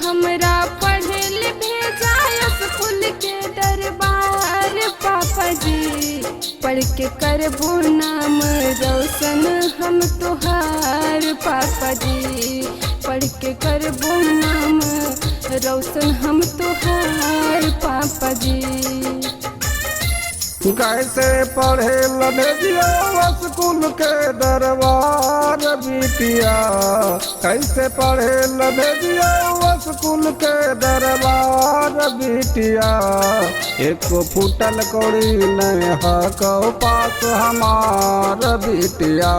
हमरा पढ़ल भेजा स्कूल के दरबार पापा जी। पढ़ के करबो नाम रोशन हम तोहार पापा जी। पढ़ के करबो नाम रोशन हम तोहार पापा जी। कैसे पढ़े भेजियो स्कूल के दरबार बिटिया। कैसे पढ़े भेजियो स्कूल के दरबार बिटिया। एको फूटल कौड़ी नहीं हको पास हमार बिटिया।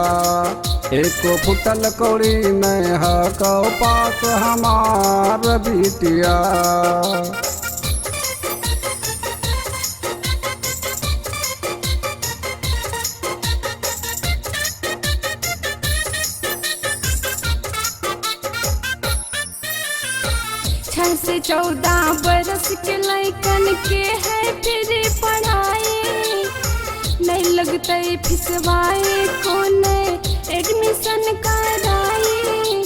एको फूटल कौड़ी नहीं हको पास हमार बिटिया। छह से 14 बरस के लइकन के है फिर पढ़ाई। नहीं लगते फिसवाए कौन एडमिशन कराई।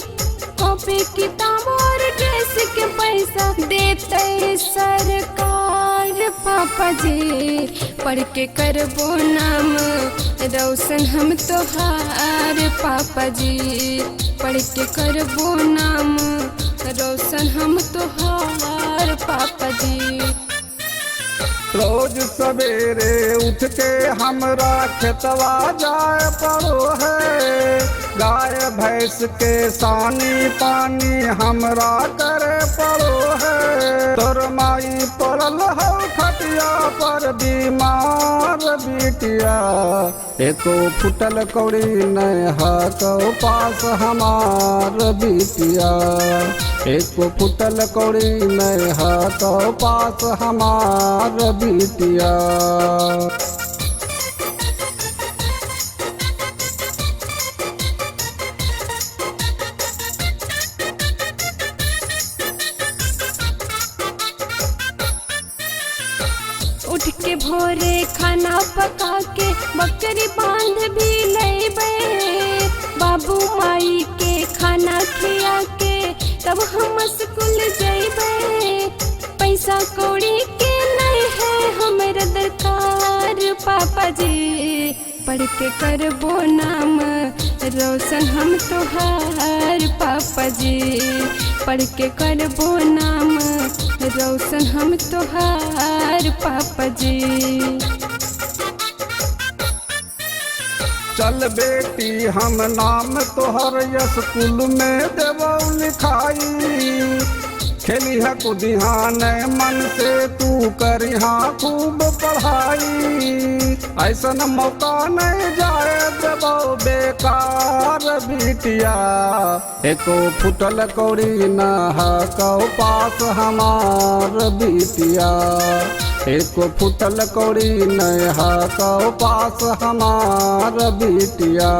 कॉपी किताब और ड्रेस के पैसा देते सरकार पापा जी। पढ़ के करबो नाम रोशन हम तोहार पापा जी। पढ़ के करबो नाम रोशन हम तोहार पापा जी। रोज सवेरे उठ के हमरा खेतवा जाए पड़ो है। गाय भैंस के सानी पानी हमरा करे पड़ो है। तोर माई पड़ल हो खटिया पर बीमार बिटिया। एको फुटल कौड़ी नहीं हको पास हमार बिटिया। एको फुटल कौड़ी नहीं हको पास हमार बिटिया। उठ के भोरे खाना पका के बकरी बांध भी लेबे। बाबू माई के खाना खिया के तब हम स्कूल जेबे। पैसा कौड़ी के नहीं है हमरा दरकार पापा जी। पढ़ के करबो नाम रोशन हम तोहार पापा जी। पढ़ के करबो नाम रोशन हम तोहार पापा जी। चल बेटी हम नाम तोहर स्कूल में देवो लिखाई। खेलिहा कुदिहा नहीं मन से तू करिहा खूब पढ़ाई। ऐसन मौका नहीं जाए देबो बेकार बिटिया। एको फुटल कौड़ी न हको पास हमार बिटिया। एको फुटल कौड़ी नहीं हको पास हमार बिटिया।